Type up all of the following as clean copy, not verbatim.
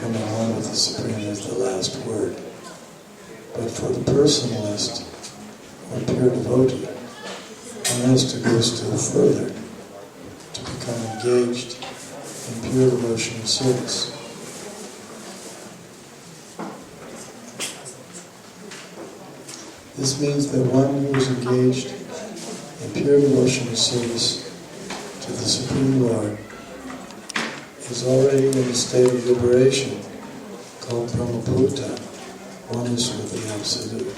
becoming one with the Supreme is the last word. But for the personalist or pure devotee, one has to go still further to become engaged in pure devotional service. This means that one who is engaged in pure devotional service to the Supreme Lord is already in a state of liberation called Brahmabhuta, oneness with the Absolute.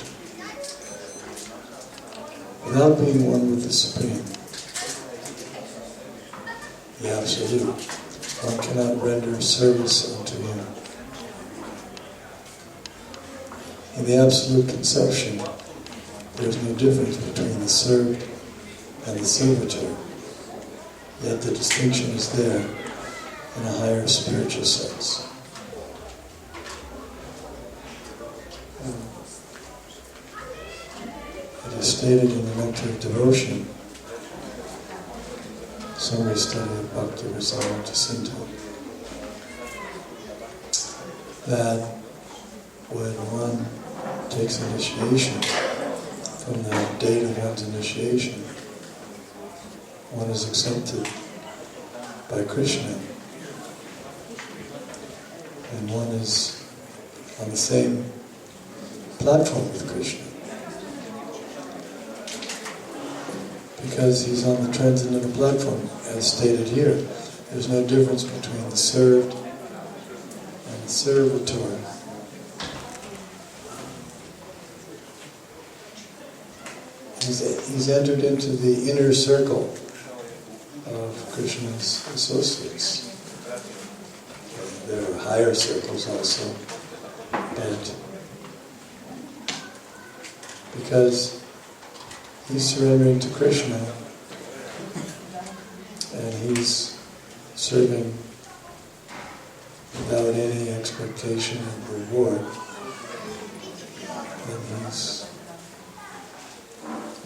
Without being one with the Supreme, the Absolute, one cannot render service unto Him. In the Absolute conception, there is no difference between the served and the servitor, yet the distinction is there in a higher spiritual sense. It is stated in the Nectar of Devotion, summary study of Bhakti Rasamrita Jacinto, that when one takes initiation, from the date of one's initiation, one is accepted by Krishna, and one is on the same platform with Krishna. Because he's on the transcendental platform, as stated here. There's no difference between the served and the servitor. He's entered into the inner circle of Krishna's associates. There are higher circles also, but because he's surrendering to Krishna and he's serving without any expectation of reward, then he's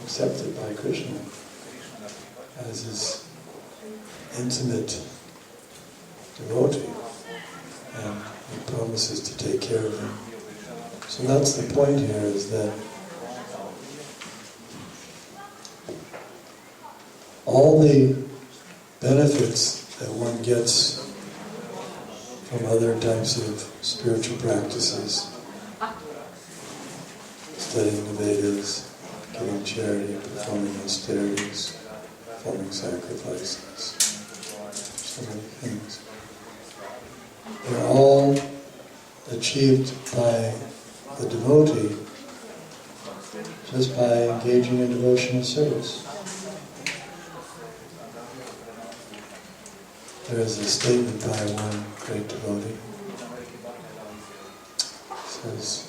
accepted by Krishna as his intimate devotee, and he promises to take care of him. So that's the point here, is that all the benefits that one gets from other types of spiritual practices, studying the Vedas, giving charity, performing austerities, performing sacrifices, so many things, they're all achieved by the devotee just by engaging in devotional service. There is a statement by one great devotee. It says,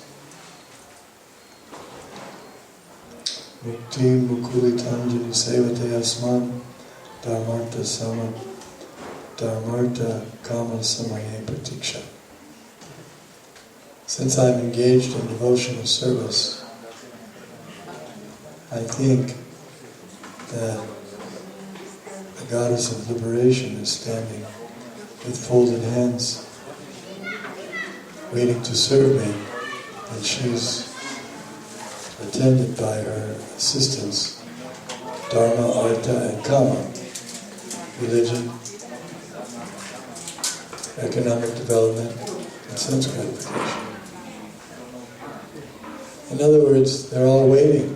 Mukti mukulitanjali sevate asman dharmartha sama dharmartha kama samaye pratiksha. Since I'm engaged in devotional service, I think that the goddess of liberation is standing with folded hands, waiting to serve me, and she's attended by her assistants, Dharma, Artha, and Kama, religion, economic development, and sense gratification. In other words, they're all waiting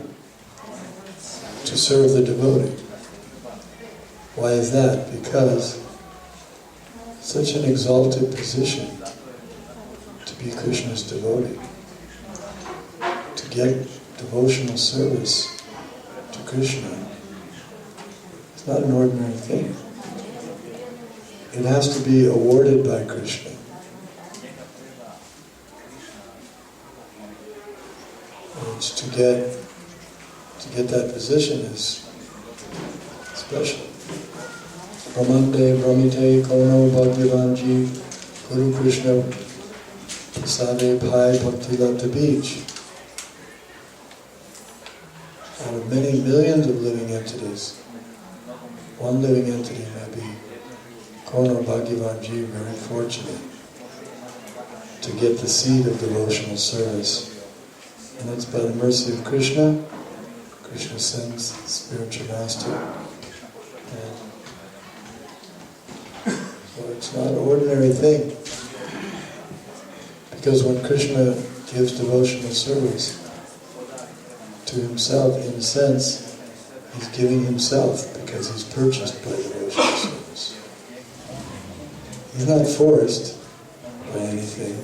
to serve the devotee. Why is that? Because such an exalted position to be Krishna's devotee, to get devotional service to Krishna, it's not an ordinary thing. It has to be awarded by Krishna. And to get that position is special. Brahmande Brahmite Kono Bhagyavanji Guru Krishna Prasade Bhai Bhakti Lata Beach. Out of many millions of living entities, one living entity may be Kono Bhagyavanji, very fortunate, to get the seed of devotional service. And that's by the mercy of Krishna. Krishna sends the spiritual master. And so it's not an ordinary thing. Because when Krishna gives devotional service to himself, in a sense, he's giving himself because he's purchased by devotional service. He's not forced by anything.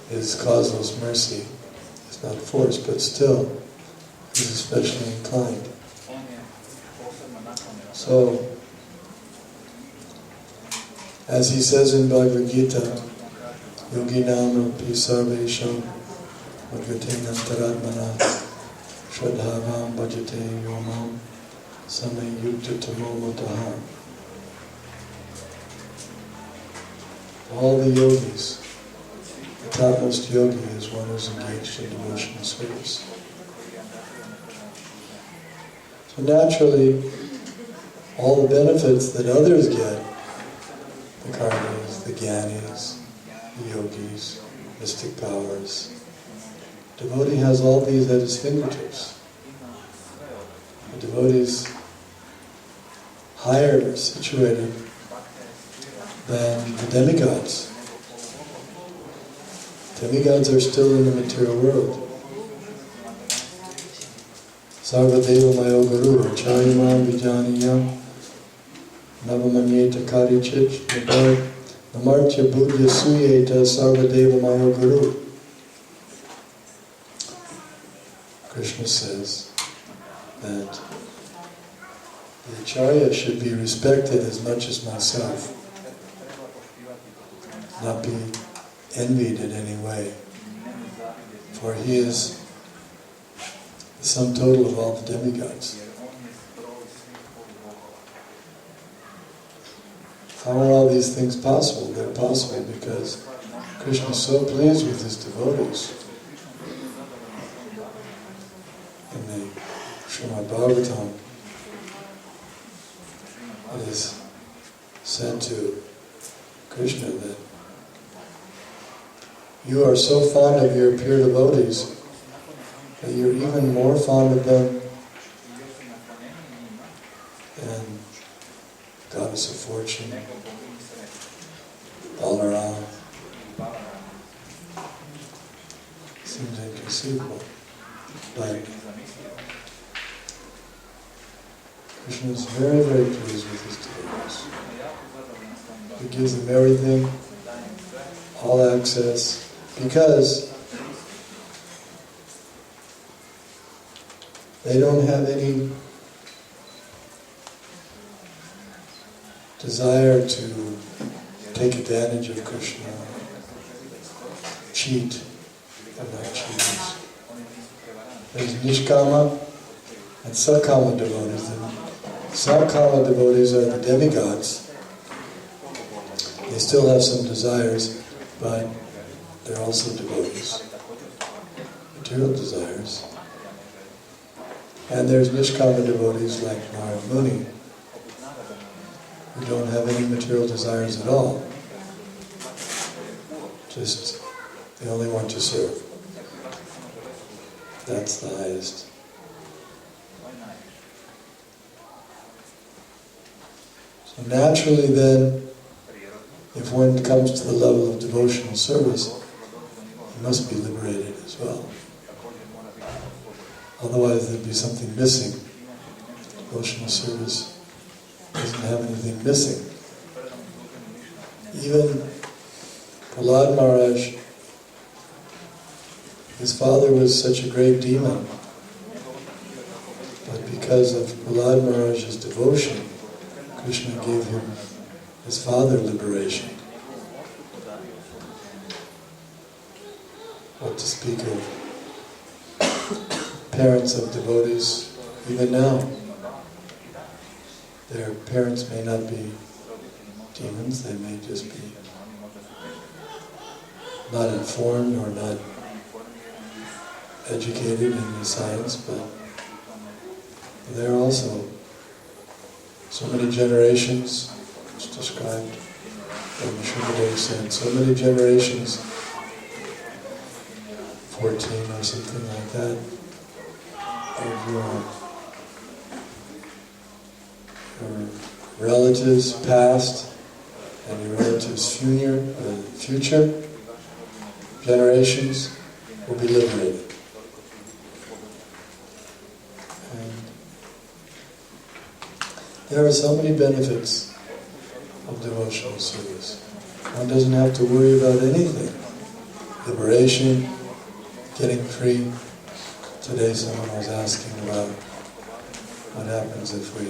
His causeless mercy is not forced, but still, he's especially inclined. So, as he says in Bhagavad Gita, Yoginam api sarvesham Bhagatenan taradmana Shradhavam bhajate yomam Samayukta tamomotaha. All the yogis, the topmost yogi is one who's engaged in devotional service. So naturally, all the benefits that others get, the karmis, the jnanis, the yogis, mystic powers, devotee has all these at his fingertips. The devotee is higher situated than the demigods. Demigods are still in the material world. Sarvadeva mayo guru, charyamam vijaniyam, navamanyeta karichit, namartya buddhya suyeta sarvadeva mayo guru. Krishna says that the acharya should be respected as much as myself, not be envied in any way, for he is the sum total of all the demigods. How are all these things possible? They're possible because Krishna is so pleased with his devotees. In the Srimad Bhagavatam, it is said to Krishna that you are so fond of your pure devotees that you're even more fond of them than goddess of fortune, Balarama. Seems inconceivable. But Krishna is very, very pleased with his devotees. He gives them everything, all access, because they don't have any desire to take advantage of Krishna, cheat. They're not cheaters. There's Nishkama and Sakama devotees. And Sakama devotees are the demigods. They still have some desires, but they're also devotees. Material desires. And there's Nishkama devotees like Narad Muni, who don't have any material desires at all. Just, they only want to serve. That's the highest. So naturally then, if one comes to the level of devotional service, he must be liberated as well. Otherwise there'd be something missing. Devotional service doesn't have anything missing. Even Prahlad Maharaj, his father was such a great demon, but because of Prahlad Maharaj's devotion, Krishna gave him his father liberation. What to speak of parents of devotees, even now. Their parents may not be demons, they may just be not informed or not educated in the science, but they're also so many generations, it's described in the Srimati said, so many generations, 14 or something like that, of your relatives past and your relatives future generations will be liberated. And there are so many benefits of devotional service. One doesn't have to worry about anything. Liberation, getting free. Today someone was asking about what happens if a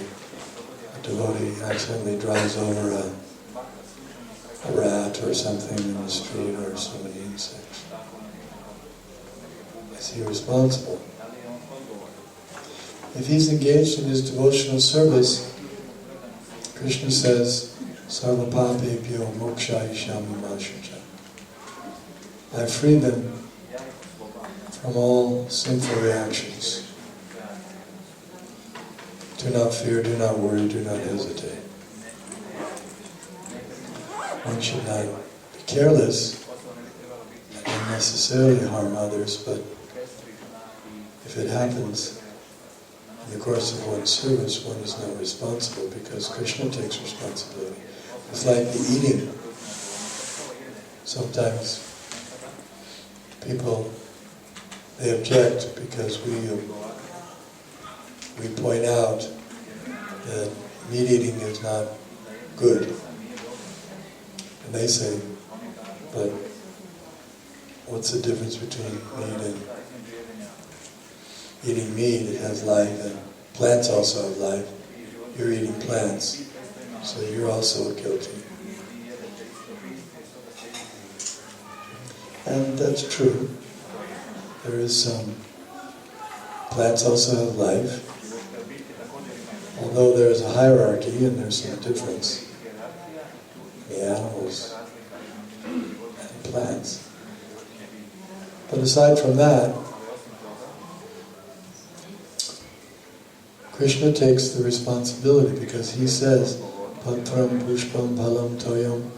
devotee accidentally drives over a rat or something in the street, or so many insects. Is he responsible? If he's engaged in his devotional service, Krishna says, Sarva papebhyo mokshayishyami ma shucha. I free them from all sinful reactions. Do not fear, do not worry, do not hesitate. One should not be careless and unnecessarily harm others, but if it happens in the course of one's service, one is not responsible because Krishna takes responsibility. It's like the eating. Sometimes people, they object because we point out that meat eating is not good. And they say, but what's the difference between meat and eating meat? It has life, and plants also have life. You're eating plants, so you're also guilty. And that's true. There is some. Plants also have life. Although there's a hierarchy and there's some difference in the animals and plants. But aside from that, Krishna takes the responsibility because he says, Patram pushpam phalam toyam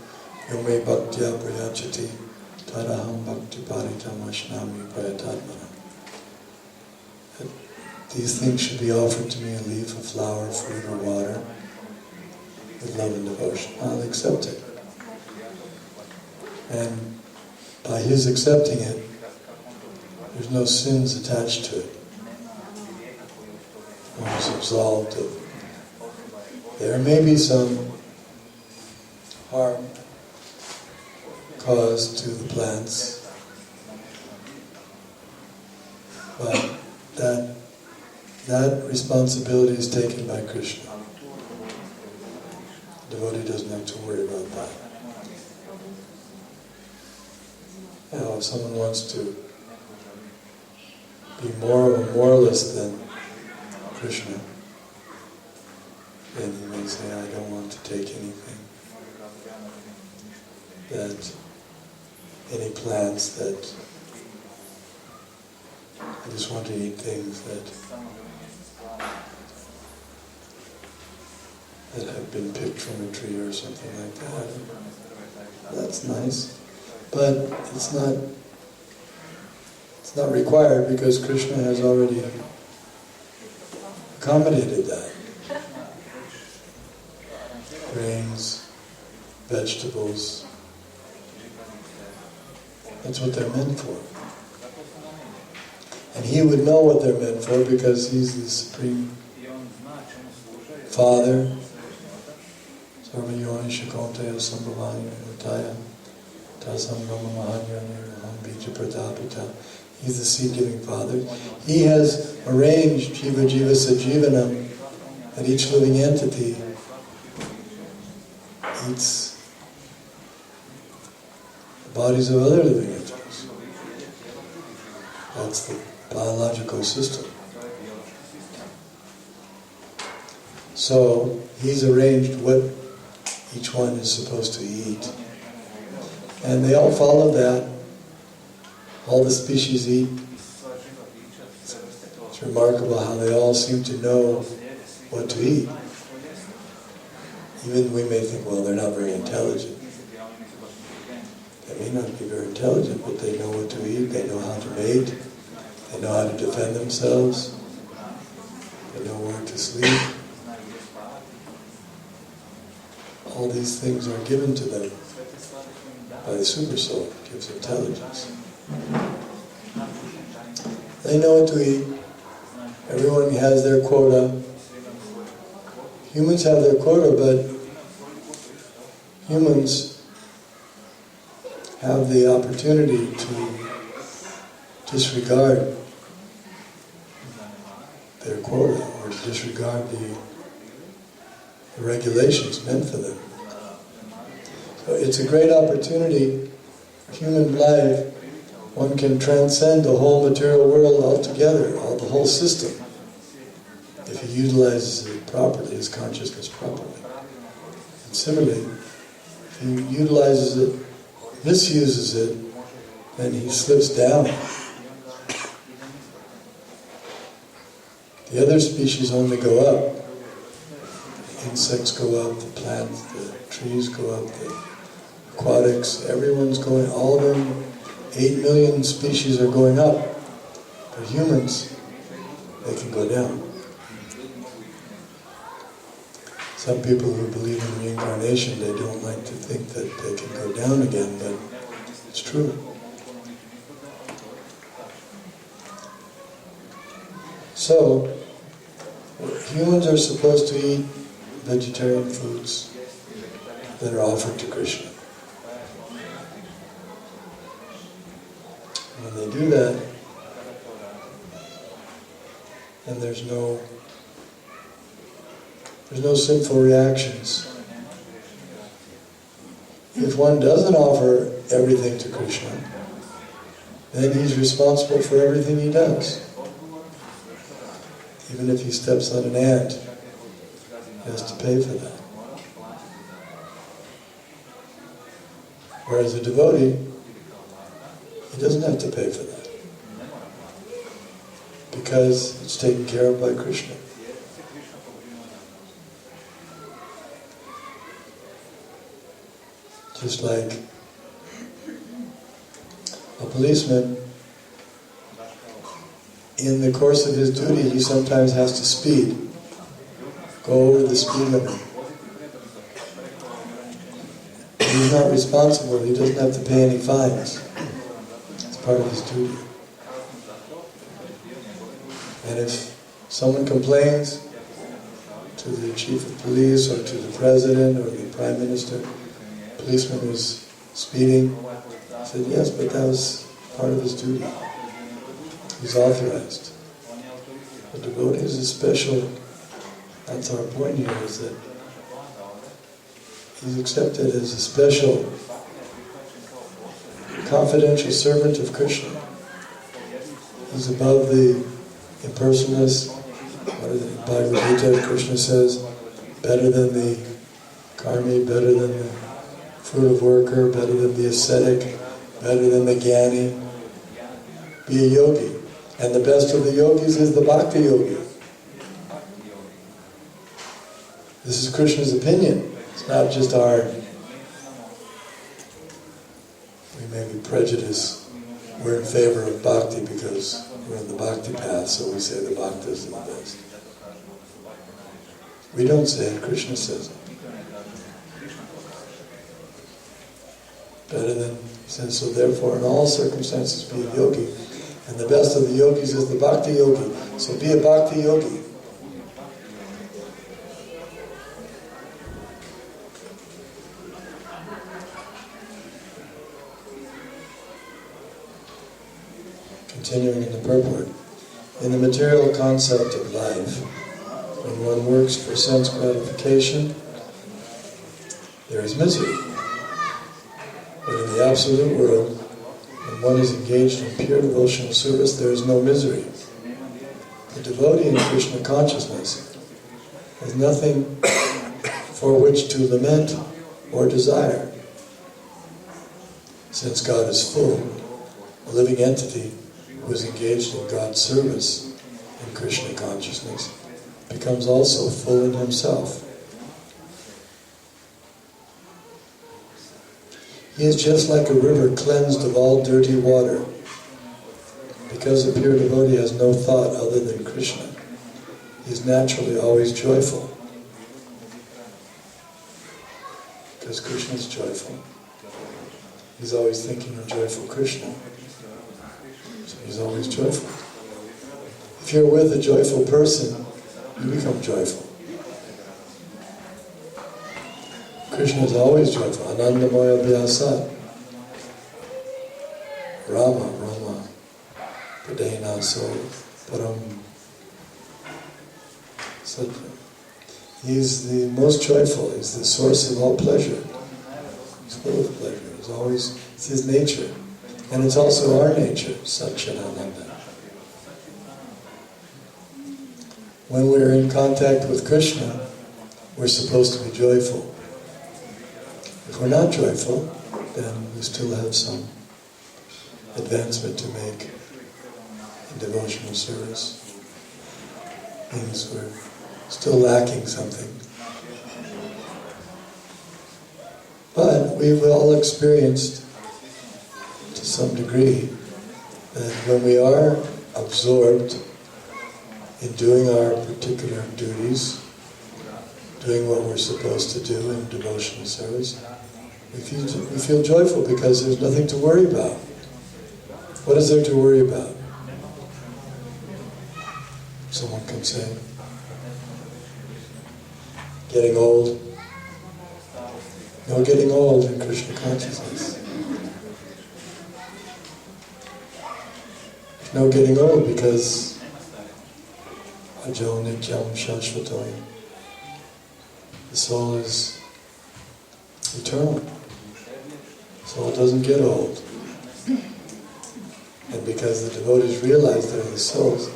yome bhaktya prayachati taraham bhakti paritam ashnami prayatatmanam. These things should be offered to me, a leaf, a flower, fruit, or water, with love and devotion. I'll accept it. And by his accepting it, there's no sins attached to it. One is absolved of. There may be some harm caused to the plants, but that responsibility is taken by Krishna. The devotee doesn't have to worry about that. Now, if someone wants to be more of a moralist than Krishna, then he may say, I don't want to take anything. Any plants that I just want to eat things that have been picked from a tree or something like that. That's nice. But it's not required because Krishna has already accommodated that. Grains, vegetables, that's what they're meant for. And he would know what they're meant for because he's the Supreme Father. Sarva-yoni shakontaya sambhavani utaya tasam brahma mahanyani raham bija pratapita. He's the seed-giving Father. He has arranged jiva jiva sajivanam, that each living entity eats the bodies of other living entities. That's the biological system. So he's arranged what each one is supposed to eat. And they all follow that. All the species eat. It's remarkable how they all seem to know what to eat. Even we may think, well, they're not very intelligent. not be very intelligent, but they know what to eat, they know how to mate, they know how to defend themselves, they know where to sleep. All these things are given to them by the Super Soul. It gives intelligence. They know what to eat. Everyone has their quota. Humans have their quota, but humans have the opportunity to disregard their quota or disregard the regulations meant for them. So it's a great opportunity for human life. One can transcend the whole material world altogether, the whole system, if he utilizes it properly, his consciousness properly. And similarly, if he utilizes it, misuses it, then he slips down. The other species only go up. The insects go up, the plants, the trees go up, the aquatics, everyone's going, all of them, 8 million species are going up. For humans, they can go down. Some people who believe in reincarnation, they don't like to think that they can go down again, but it's true. So, humans are supposed to eat vegetarian foods that are offered to Krishna. When they do that, then there's no sinful reactions. If one doesn't offer everything to Krishna, then he's responsible for everything he does. Even if he steps on an ant, he has to pay for that. Whereas a devotee, he doesn't have to pay for that, because it's taken care of by Krishna. Just like a policeman, in the course of his duty, he sometimes has to speed, go over the speed limit. He's not responsible, he doesn't have to pay any fines. It's part of his duty. And if someone complains to the chief of police or to the president or the prime minister, the policeman was speeding, he said, yes, but that was part of his duty. He's authorized. The devotee is a special, that's our point here, is that he's accepted as a special, confidential servant of Krishna. He's above the impersonalists. What is it? Bhagavad Gita, Krishna says, better than the karmi, better than the fruit of worker, better than the ascetic, better than the jnani. Be a yogi. And the best of the yogis is the bhakti yogi. This is Krishna's opinion. It's not just our, we may be prejudiced. We're in favor of bhakti because we're on the bhakti path, so we say the bhaktas are the best. We don't say it, Krishna says it. Better than, he says, so therefore in all circumstances be a yogi. And the best of the yogis is the bhakti yogi. So be a bhakti yogi. Continuing in the purport. In the material concept of life, when one works for sense gratification, there is misery. But in the absolute world, when one is engaged in pure devotional service, there is no misery. The devotee in Krishna consciousness has nothing for which to lament or desire. Since God is full, a living entity who is engaged in God's service in Krishna consciousness becomes also full in himself. He is just like a river cleansed of all dirty water. Because a pure devotee has no thought other than Krishna, he is naturally always joyful. Because Krishna is joyful. He's always thinking of joyful Krishna. So he's always joyful. If you're with a joyful person, you become joyful. Krishna is always joyful. Anandamaya Vyasat. Rama, Padena, so Param. So he's the most joyful. He's the source of all pleasure. He's full of pleasure. It's his nature. And it's also our nature, Satchidananda. When we're in contact with Krishna, we're supposed to be joyful. If we're not joyful, then we still have some advancement to make in devotional service. Means we're still lacking something. But we've all experienced, to some degree, that when we are absorbed in doing our particular duties, doing what we're supposed to do in devotional service, we feel joyful because there's nothing to worry about. What is there to worry about? Someone can say, getting old. No getting old in Krishna consciousness. No getting old because Ajo Nityam Shashvatoyam. The soul is eternal. The soul doesn't get old. And because the devotees realize they're the souls,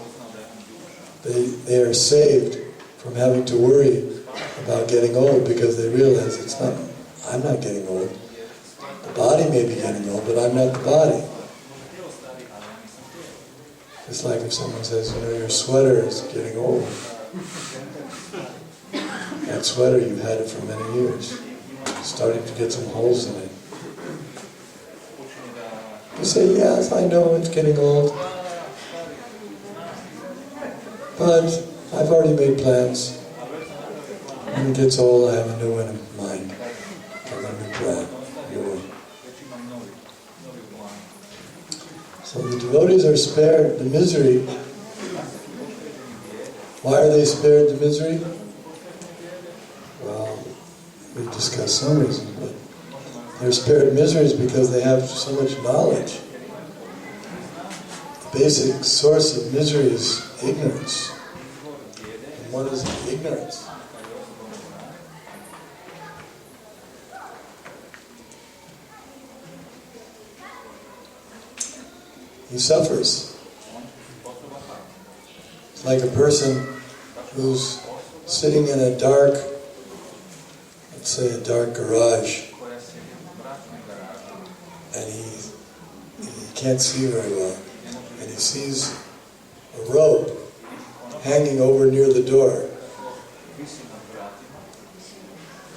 they are saved from having to worry about getting old because they realize I'm not getting old. The body may be getting old, but I'm not the body. It's like if someone says, your sweater is getting old. That sweater, you've had it for many years. It's starting to get some holes in it. You say, yes, I know it's getting old. But I've already made plans. When it gets old, I have a new one in mind. I have a new plan, new one. So the devotees are spared the misery. Why are they spared the misery? Well, we discussed some reasons, but they're spared miseries because they have so much knowledge. The basic source of misery is ignorance. And what is ignorance? He suffers. It's like a person who's sitting in a dark, let's say a dark garage, and he can't see very well, and he sees a rope hanging over near the door,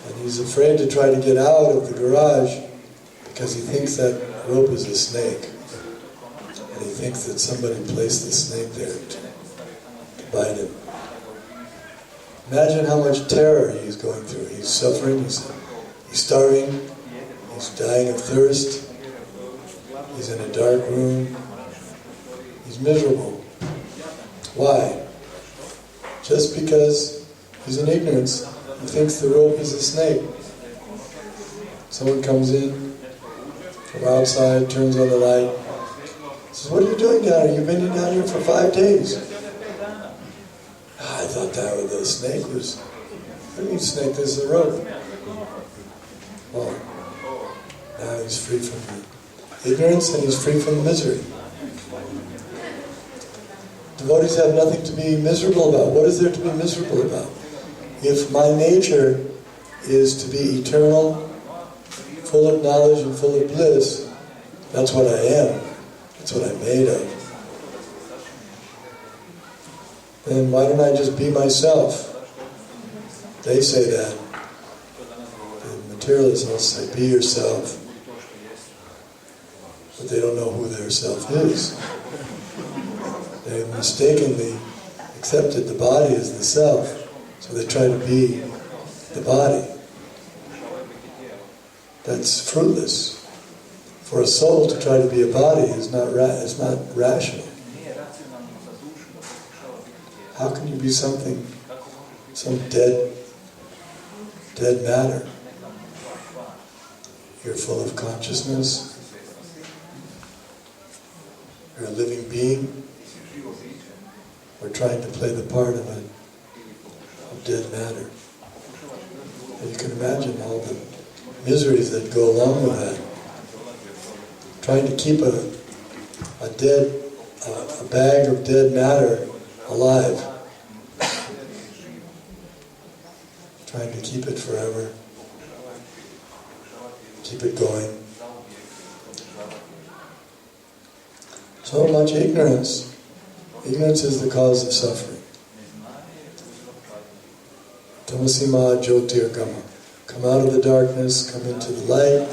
and he's afraid to try to get out of the garage because he thinks that rope is a snake. And he thinks that somebody placed the snake there to bite him. Imagine how much terror he's going through. He's suffering, he's starving, he's dying of thirst, he's in a dark room, he's miserable. Why? Just because he's in ignorance, he thinks the rope is a snake. Someone comes in from outside, turns on the light, says, what are you doing down here? You've been down here for 5 days. I thought that was the snake was... What do you mean snake? This is a rope. Well, now he's free from the ignorance and he's free from the misery. Devotees have nothing to be miserable about. What is there to be miserable about? If my nature is to be eternal, full of knowledge and full of bliss, that's what I am. That's what I'm made of. Then why don't I just be myself? They say that. The materialists will say, be yourself. but they don't know who their self is. They mistakenly accepted the body as the self, so they try to be the body. That's fruitless. For a soul to try to be a body is not rational. How can you be something, some dead matter? You're full of consciousness. You're a living being. We're trying to play the part of dead matter. And you can imagine all the miseries that go along with that. Trying to keep a bag of dead matter alive. Trying to keep it forever. Keep it going. So much ignorance. Ignorance is the cause of suffering. Tamasima jyotirgama. Come out of the darkness, come into the light.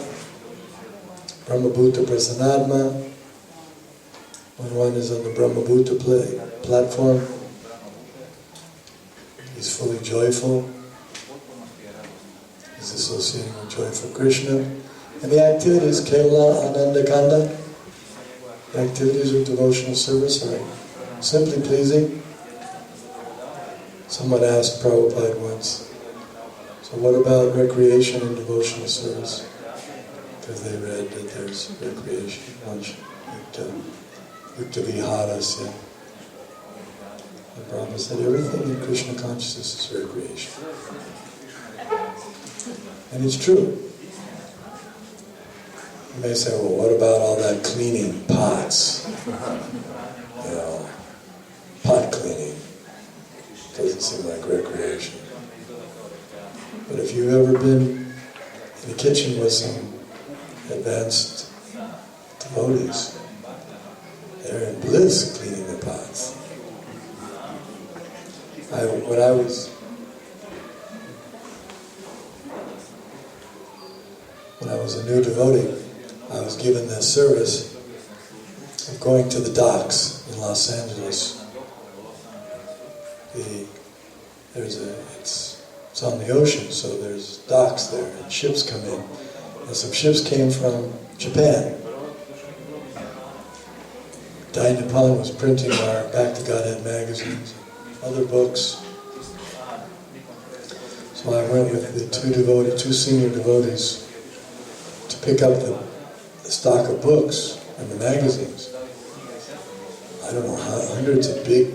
Brahmabhuta prasanadma. When one is on the Brahmabhuta platform, he's fully joyful. He's associating with joyful Krishna. And the activities, Kevala Ananda Kanda, the activities of devotional service are simply pleasing. Someone asked Prabhupada once, so what about recreation and devotional service? Because they read that there's recreation, yukta viharasya. And Prabhupada said everything in Krishna consciousness is recreation. And it's true. You may say, well, what about all that cleaning pots? Pot cleaning. Doesn't seem like recreation. But if you've ever been in the kitchen with some advanced devotees, they're in bliss cleaning the pots. When I was a new devotee, I was given the service of going to the docks in Los Angeles. It's on the ocean, so there's docks there, and ships come in. And some ships came from Japan. Dai Nippon was printing our Back to Godhead magazines, other books. So I went with the two senior devotees, to pick up the stock of books and the magazines. I don't know, hundreds of big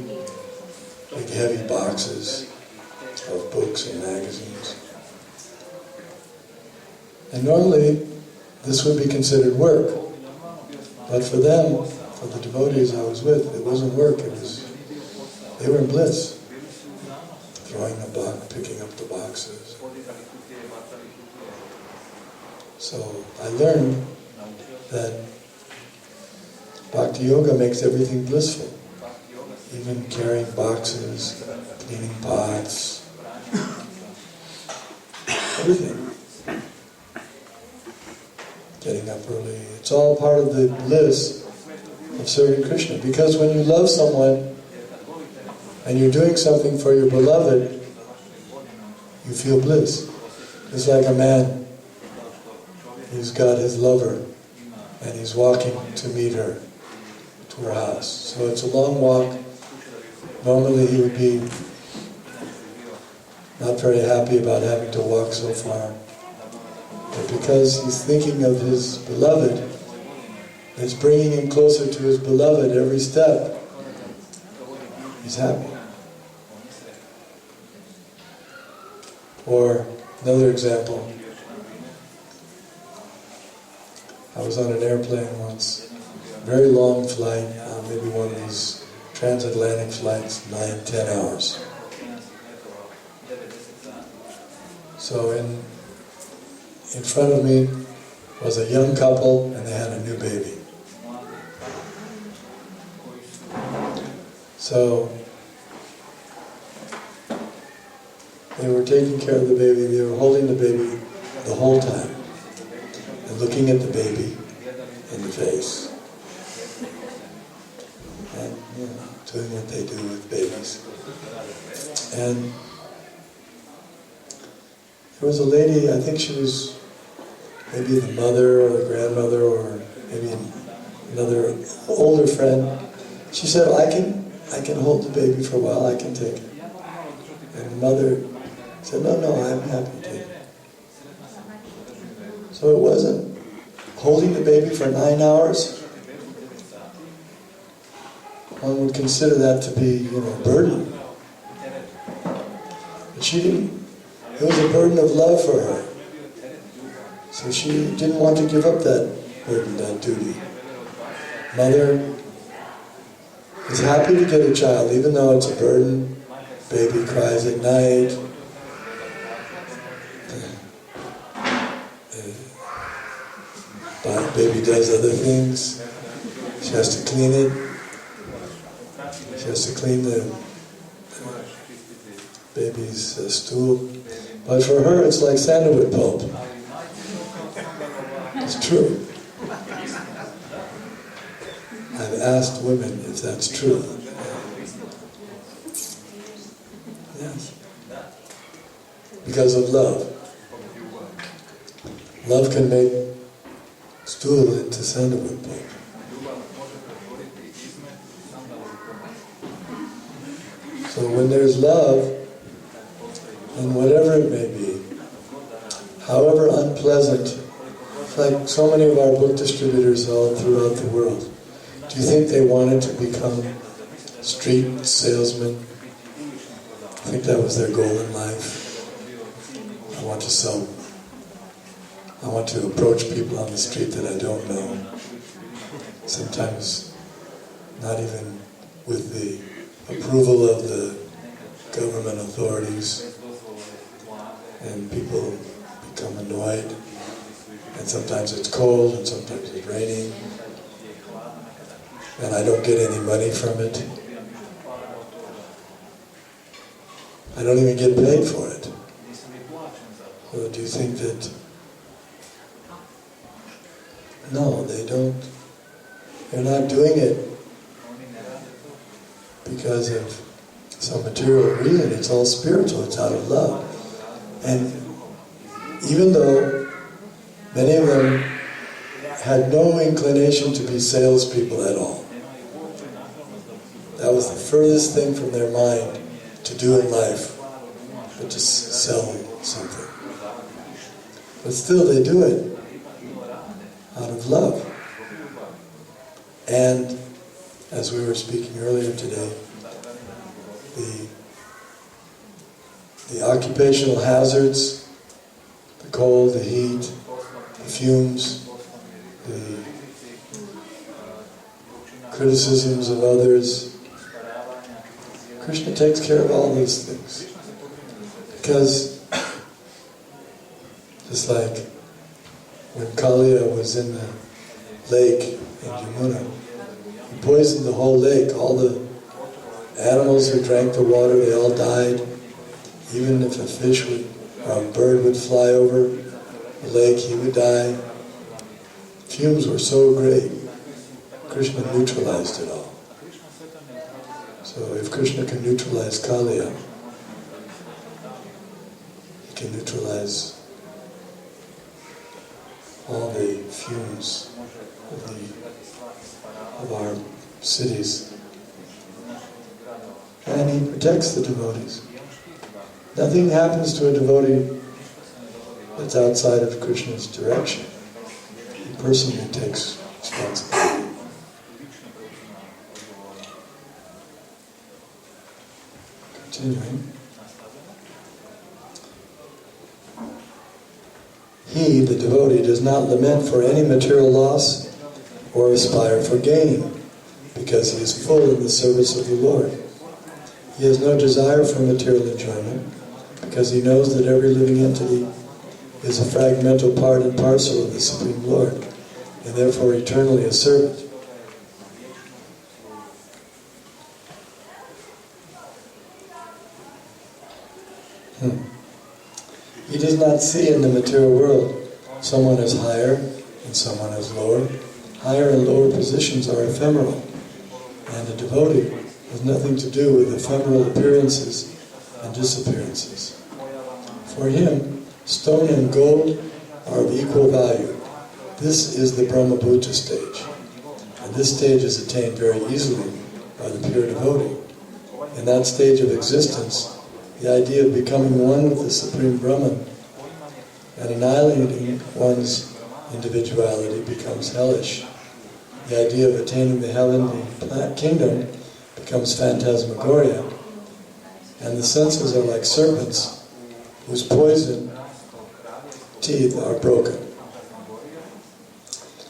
heavy boxes of books and magazines. And normally, this would be considered work. But for them, for the devotees I was with, it wasn't work, they were in bliss. Throwing the box, picking up the boxes. So I learned that Bhakti Yoga makes everything blissful. Even carrying boxes, cleaning pots, everything. Getting up early. It's all part of the bliss of serving Krishna. Because when you love someone and you're doing something for your beloved, you feel bliss. It's like a man. He's got his lover and he's walking to meet her to her house. So it's a long walk. Normally he would be not very happy about having to walk so far. But because he's thinking of his beloved, it's bringing him closer to his beloved every step, he's happy. Or another example, I was on an airplane once, very long flight, maybe one of these transatlantic flights, 9-10 hours. So in front of me was a young couple and they had a new baby. So they were taking care of the baby, they were holding the baby the whole time and looking at the baby in the face. And, doing what they do with babies. And there was a lady, I think she was maybe the mother or the grandmother or maybe another older friend. She said, I can hold the baby for a while, I can take it. And the mother said, no, I'm happy to take it. So it wasn't holding the baby for 9 hours. One would consider that to be, a burden. But she didn't. It was a burden of love for her. So she didn't want to give up that burden, that duty. Mother is happy to get a child, even though it's a burden. Baby cries at night. Baby does other things. She has to clean it. She has to clean the baby's stool. But for her, it's like sandalwood pulp. It's true. I've asked women if that's true. Yes. Because of love. Love can make stool into sandalwood pulp. So when there's love, and whatever it may be, however unpleasant, it's like so many of our book distributors all throughout the world. Do you think they wanted to become street salesmen? I think that was their goal in life. I want to sell. I want to approach people on the street that I don't know. Sometimes not even with the approval of the government authorities. And people become annoyed. And sometimes it's cold, and sometimes it's raining. And I don't get any money from it. I don't even get paid for it. So do you think that... No, they don't. They're not doing it because of some material reason. It's all spiritual. It's out of love. And even though many of them had no inclination to be salespeople at all, that was the furthest thing from their mind to do in life, but to sell something. But still they do it out of love. And as we were speaking earlier today, the occupational hazards, the cold, the heat, the fumes, the criticisms of others, Krishna takes care of all those things. Because just like when Kaliya was in the lake in Yamuna, he poisoned the whole lake. All the animals who drank the water, they all died. Even if a fish would, or a bird would fly over the lake, he would die. Fumes were so great, Krishna neutralized it all. So if Krishna can neutralize Kaliya, he can neutralize all the fumes of our cities. And he protects the devotees. Nothing happens to a devotee that's outside of Krishna's direction. He personally takes responsibility. Continuing. He, the devotee, does not lament for any material loss or aspire for gain, because he is full in the service of the Lord. He has no desire for material enjoyment, because he knows that every living entity is a fragmental part and parcel of the Supreme Lord, and therefore eternally a servant. He does not see in the material world someone as higher and someone as lower, higher and lower positions are ephemeral, and a devotee has nothing to do with ephemeral appearances and disappearances. For him, stone and gold are of equal value. This is the Brahmabhuta stage, and this stage is attained very easily by the pure devotee. In that stage of existence, the idea of becoming one with the Supreme Brahman and annihilating one's individuality becomes hellish. The idea of attaining the heavenly kingdom becomes phantasmagoria, and the senses are like serpents whose poison teeth are broken.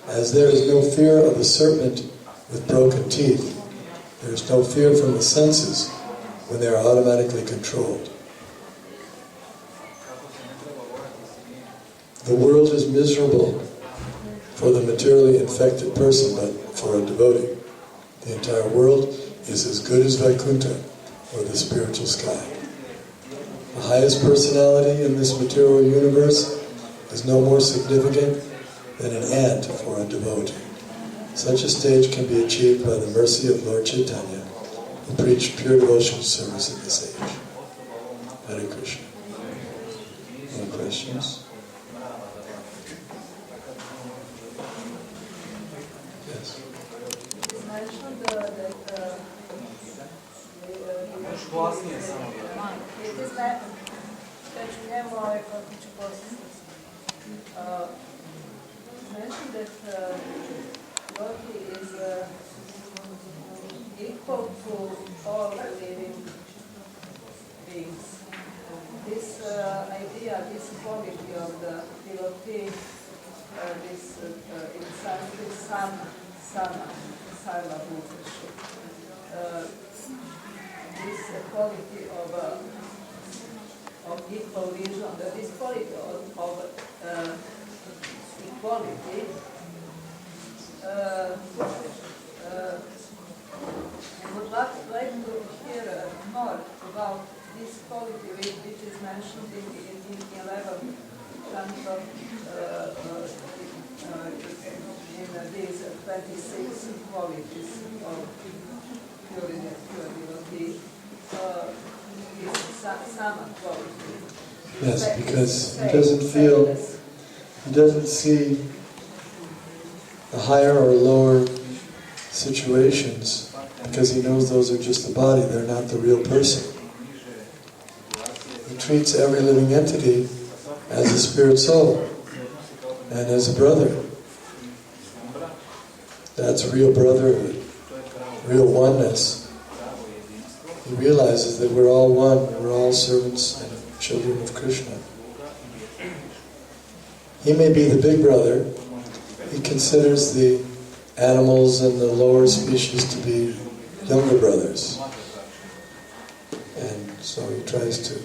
As there is no fear of a serpent with broken teeth, there is no fear from the senses when they are automatically controlled. The world is miserable for the materially infected person, but for a devotee, the entire world is as good as Vaikuntha, or the spiritual sky. The highest personality in this material universe is no more significant than an ant for a devotee. Such a stage can be achieved by the mercy of Lord Chaitanya, who preached pure devotional service at this age. Hare Krishna. Any questions? Yes. You mentioned that it is that you have like a teacher person. You mentioned that devotee is equal to all living beings. This idea, this quality of the devotee, this in Sanskrit, sama this quality of equal vision, this quality of equality. I would like to hear more about this quality which is mentioned in 11 canto in these 26 qualities of pure devotee. This sama quality. Yes, because he doesn't see the higher or lower situations, because he knows those are just the body, they're not the real person. He treats every living entity as a spirit soul and as a brother. That's real brotherhood, real oneness. He realizes that we're all one, we're all servants and children of Krishna. He may be the big brother. He considers the animals and the lower species to be younger brothers. And so he tries to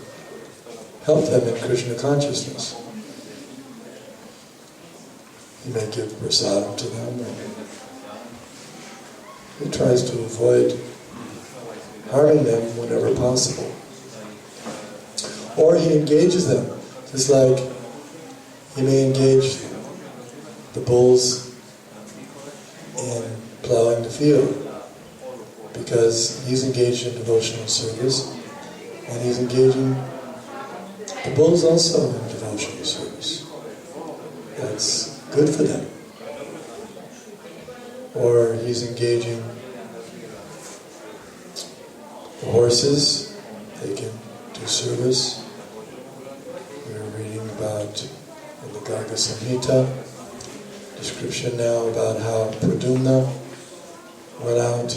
help them in Krishna consciousness. He may give prasadam to them. He tries to avoid harming them whenever possible. Or he engages them, just like he may engage the bulls in plowing the field, because he's engaged in devotional service, and he's engaging the bulls also in devotional service. That's good for them. Or he's engaging the horses, they can do service. We're reading about in the Garga Samhita, description now about how Pradumna went out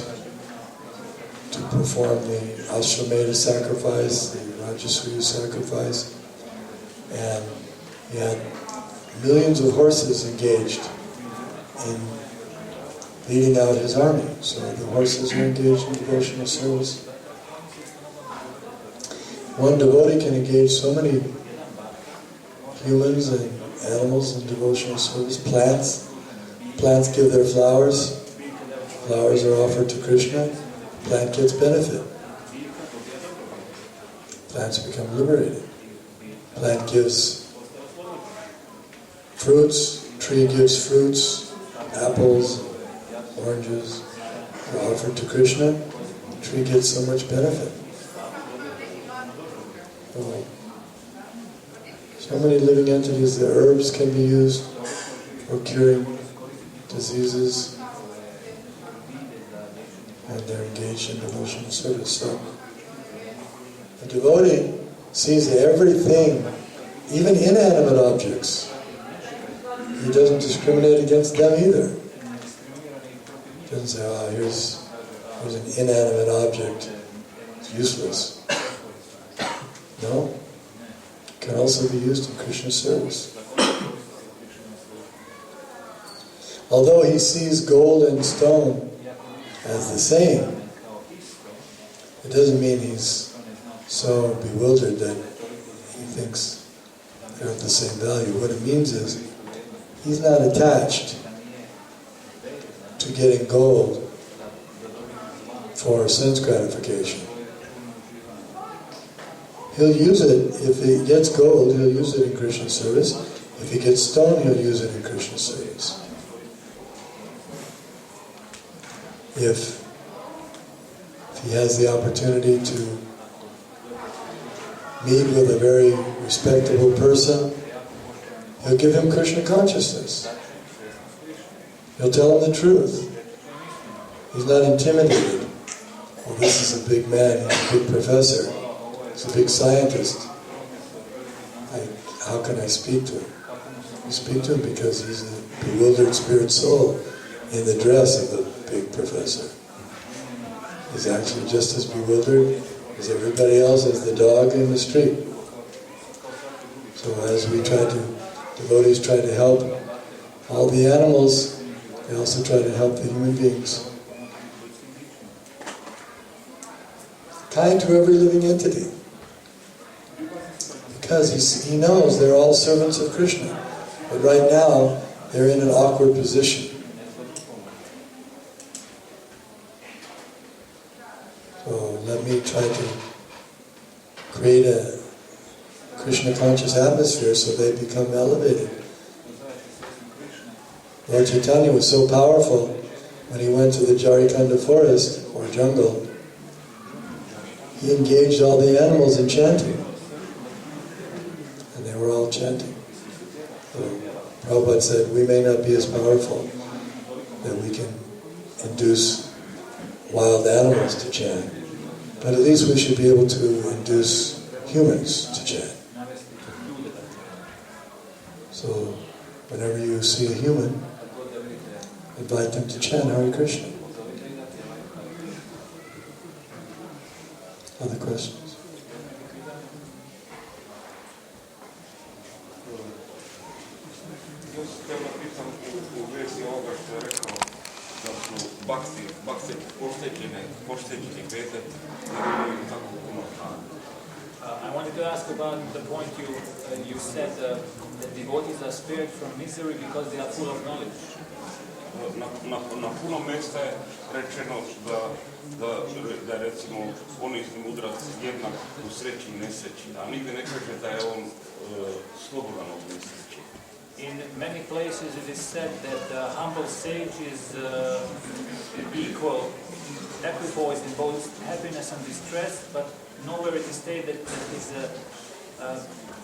to perform the Ashwamedha sacrifice, the Rajasuya sacrifice, and he had millions of horses engaged in leading out his army. So the horses are engaged in devotional service. One devotee can engage so many humans and animals in devotional service. Plants give their flowers. Flowers are offered to Krishna. Plant gets benefit. Plants become liberated. Plant gives fruits. Tree gives fruits. apples, oranges are offered to Krishna, the tree gets so much benefit. So many living entities, the herbs can be used for curing diseases, and they're engaged in devotional service. So a devotee sees everything, even inanimate objects. He doesn't discriminate against them either. He doesn't say, here's an inanimate object, it's useless. No, it can also be used in Krishna's service. Although he sees gold and stone as the same, it doesn't mean he's so bewildered that he thinks they're of the same value. What it means is, he's not attached to getting gold for sense gratification. He'll use it, if he gets gold, he'll use it in Krishna's service. If he gets stone, he'll use it in Krishna's service. If he has the opportunity to meet with a very respectable person, he'll give him Krishna consciousness. He'll tell him the truth. He's not intimidated. Well, this is a big man, he's a big professor, he's a big scientist. How can I speak to him? You speak to him because he's a bewildered spirit soul in the dress of the big professor. He's actually just as bewildered as everybody else, as the dog in the street. So as devotees try to help all the animals, they also try to help the human beings. Kind to every living entity. Because he knows they're all servants of Krishna. But right now, they're in an awkward position. So let me try to create a Krishna conscious atmosphere so they become elevated. Lord Chaitanya was so powerful when he went to the Jarikanda forest or jungle. He engaged all the animals in chanting. And they were all chanting. So Prabhupada said, we may not be as powerful that we can induce wild animals to chant, but at least we should be able to induce humans to chant. So whenever you see a human, invite them to chant Hare Krishna. Other questions? I wanted to ask about the point you said that devotees are spared from misery because they are full of knowledge. Na puno mesta je rečeno da recimo ponizni mudrac jednak u sreći i nesreći, a nigdje ne kaže da je on slobodan od nesreći. In many places it is said that the humble sage is equipoised in both happiness and distress, but nowhere it is stated that he is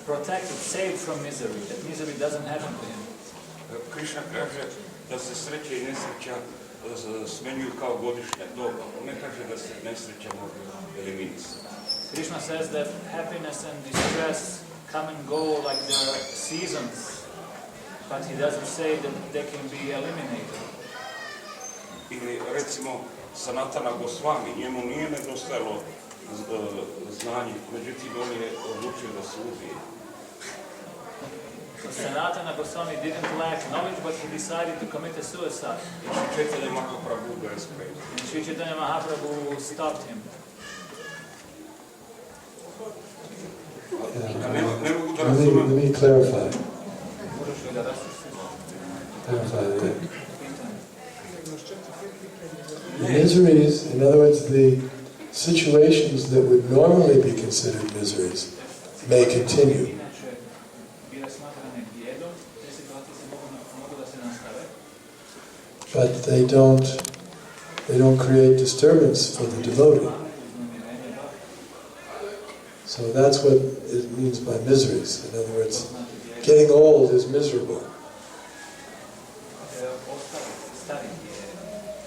protected, saved from misery, that misery doesn't happen to him. Krishna kaže da se sreća i nesreća smenjuju kao godišnja doba. On ne kaže da se nesreća može eliminisati. Krishna says that happiness and distress come and go like the seasons, but he doesn't say that they can be eliminated. Ili recimo Sanatana Goswami, njemu nije nedostajalo znanje, međutim on je odlučio da se ubije. So Sanatana Goswami didn't lack knowledge, but he decided to commit a suicide. And Sri Chaitanya Mahaprabhu stopped him. Let me clarify. The miseries, in other words, the situations that would normally be considered miseries, may continue. but they don't create disturbance for the devotee. So that's what it means by miseries. In other words, getting old is miserable.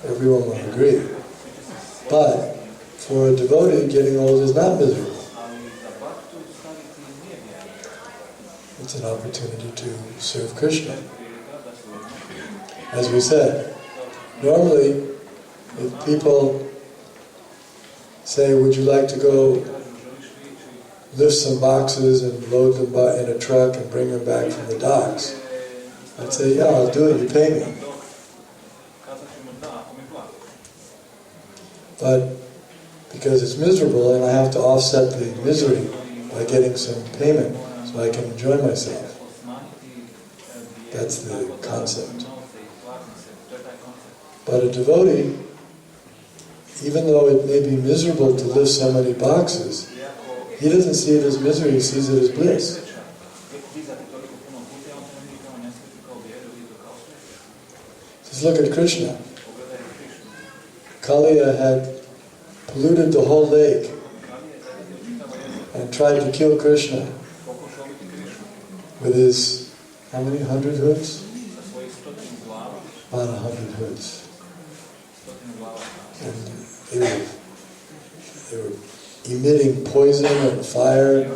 Everyone will agree. But for a devotee, getting old is not miserable. It's an opportunity to serve Krishna. As we said, normally, if people say, would you like to go lift some boxes and load them in a truck and bring them back from the docks, I'd say, yeah, I'll do it, you pay me. But because it's miserable and I have to offset the misery by getting some payment so I can enjoy myself. That's the concept. But a devotee, even though it may be miserable to lift so many boxes, he doesn't see it as misery, he sees it as bliss. Just look at Krishna. Kaliya had polluted the whole lake and tried to kill Krishna with his, how many, 100 hoods? About 100 hoods. And they were emitting poison and fire. And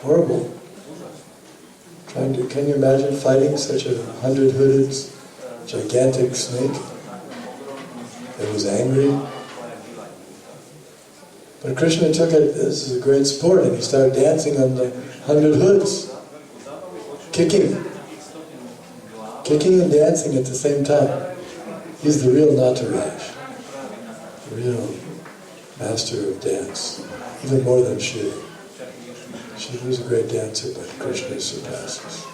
horrible. Can you imagine fighting such a 100-hooded, gigantic snake that was angry? But Krishna took it as a great sport and he started dancing on the 100 hoods. Kicking and dancing at the same time. He's the real Nataraj, the real master of dance, even more than Shiva. Shiva was a great dancer, but Krishna surpasses.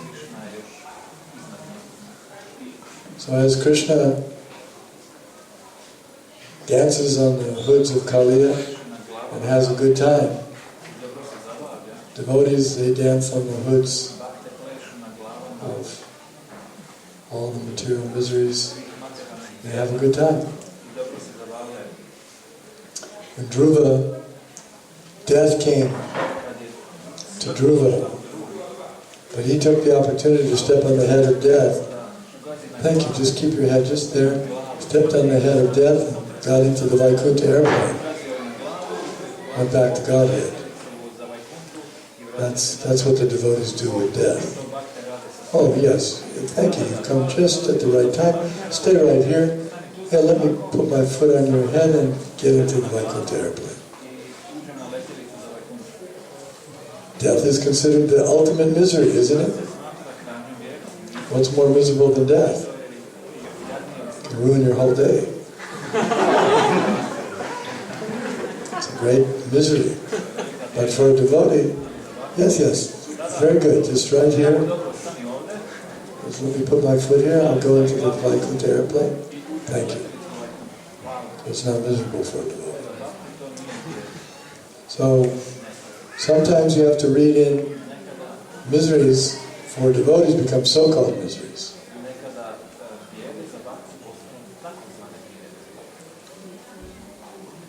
So as Krishna dances on the hoods of Kaliya and has a good time, devotees, they dance on the hoods of all the material miseries. They have a good time. When Dhruva, death came to Dhruva, but he took the opportunity to step on the head of death. Thank you, just keep your head just there. Stepped on the head of death and got into the Vaikuntha airplane. Went back to Godhead. That's what the devotees do with death. Oh yes, thank you. You come just at the right time. Stay right here. Yeah, let me put my foot on your head and get into the Vaikuntha airplane. Death is considered the ultimate misery, isn't it? What's more miserable than death? It can ruin your whole day. It's a great misery. But for a devotee, yes, very good. Just right here. Just let me put my foot here, I'll go into the Vaikuntha airplane. Thank you. It's not miserable for a devotee. So, sometimes you have to read in miseries for devotees become so-called miseries.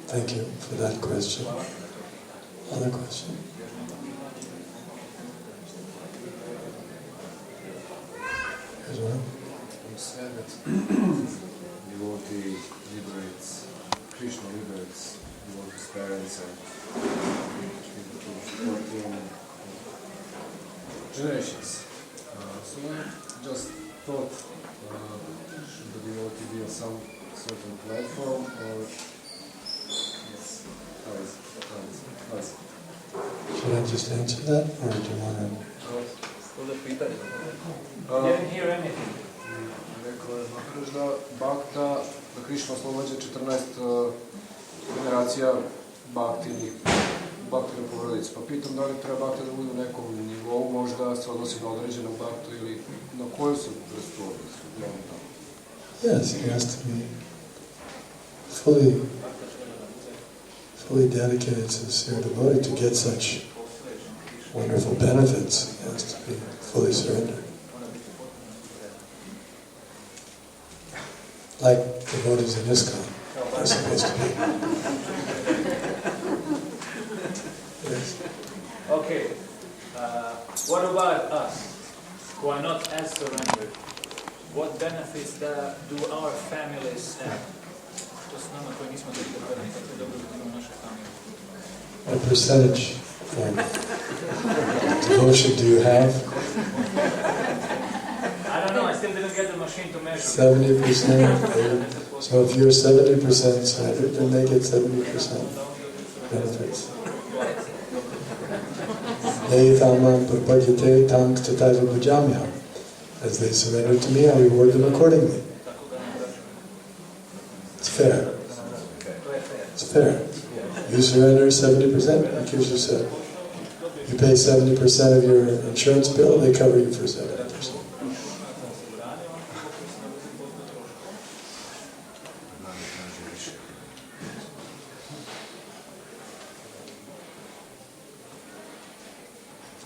Thank you for that question. Other question? Here's one. You said that devotee liberates, Krishna liberates devotee's parents and 14 generations. So I just thought, should the devotee be on some certain platform or how is it? Should I just answer that, or do you want to? Didn't hear anything. Rekao je Maharaj da Bhakta, da Krishna oslobađa 14 generacija Bhaktini porodice. Pa pitam da li treba Bhakta da bude u nekom nivou, možda se odnosi na određenog Bhakta ili na koju se vrstu odnosi? Yes, he has to be fully dedicated, sincere devotee to get such wonderful benefits. He has to be fully surrendered. Like devotees in ISKCON are supposed to be. Yes. Okay. What about us, who are not as surrendered? What benefits do our families have? What percentage of devotion do you have? I don't know, I still didn't get the machine to measure. 70%. So if you're 70% centered, then they get 70% benefits. As they surrender to me, I reward them accordingly. It's fair. It's fair. You surrender 70%, that gives you 7. You pay 70% of your insurance bill, they cover you for 70%.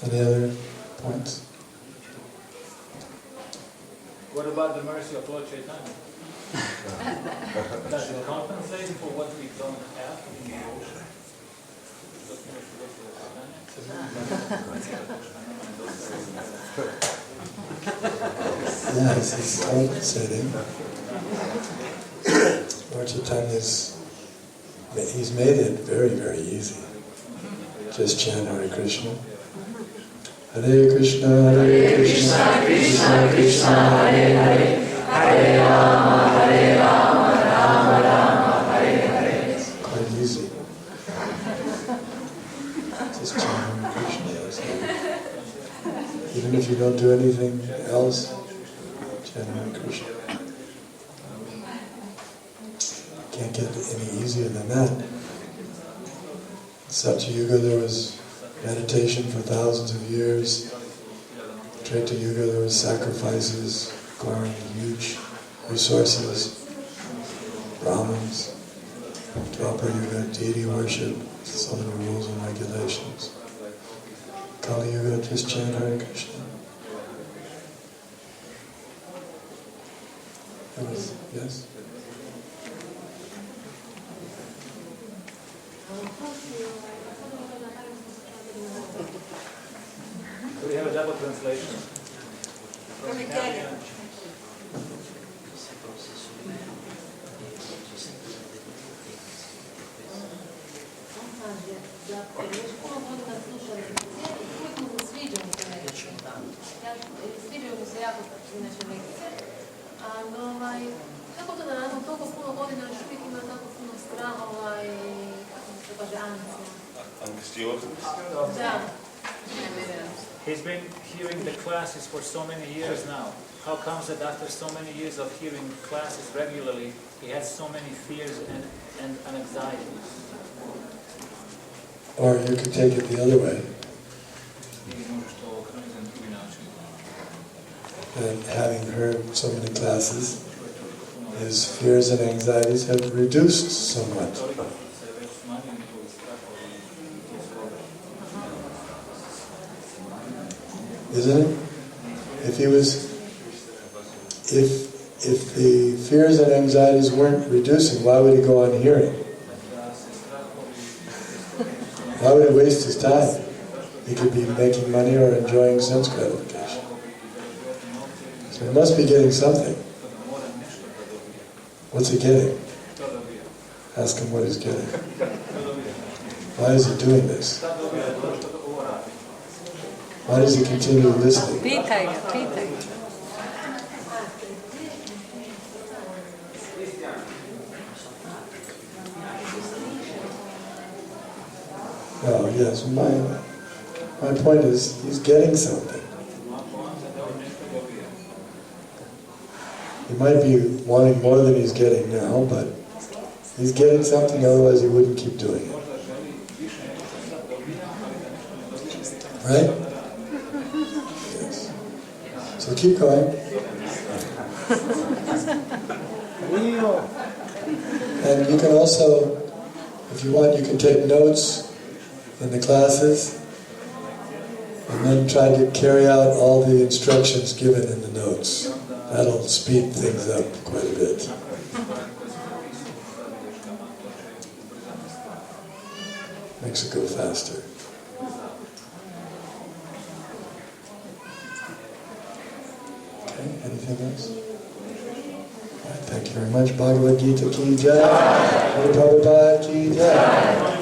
Any other points? What about the mercy of Lord Chaitanya? Does it compensate for what we don't have in the ocean? Yes, it's compensating. Lord Chaitanya's, he's made it very, very easy. Just chant Hare Krishna. Hare Krishna, Hare Krishna, Krishna Krishna, Hare Hare, Hare Rama, Rama Rama, Hare Hare. Quite easy. Just chant Hare Krishna. Even if you don't do anything else, chant Hare Krishna. Can't get any easier than that. In Satyuga there was meditation for thousands of years. Treta Yuga there was sacrifices, acquiring huge resources. Brahmins. Dwapara Yuga, deity worship, so many rules and regulations. Kali Yuga, just chant Hare Krishna. Yes? We have a double translation. From Italian. Sviđaju mi se jako inače lekcije, ali kako to da nakon toliko puno godina još uvijek ima tako puno strahova i kako se kaže anksija. Da. He's been hearing the classes for so many years now. How comes that after so many years of hearing classes regularly, he has so many fears and anxieties? Or you could take it the other way. And having heard so many classes, his fears and anxieties have reduced somewhat. Isn't it? If the fears and anxieties weren't reducing, why would he go on hearing? Why would he waste his time? He could be making money or enjoying sense gratification. So he must be getting something. What's he getting? Ask him what he's getting. Why is he doing this? Why does he continue listening? Pitaj ga. Well, yes, my point is, he's getting something. He might be wanting more than he's getting now, but he's getting something, otherwise he wouldn't keep doing it. Right? Yes. So keep going. And you can also, if you want, you can take notes in the classes. And then try to carry out all the instructions given in the notes. That'll speed things up quite a bit. Makes it go faster. Okay, anything else? All right, thank you very much. Bhagavad Gita ki jai. Prabhupada ki jai.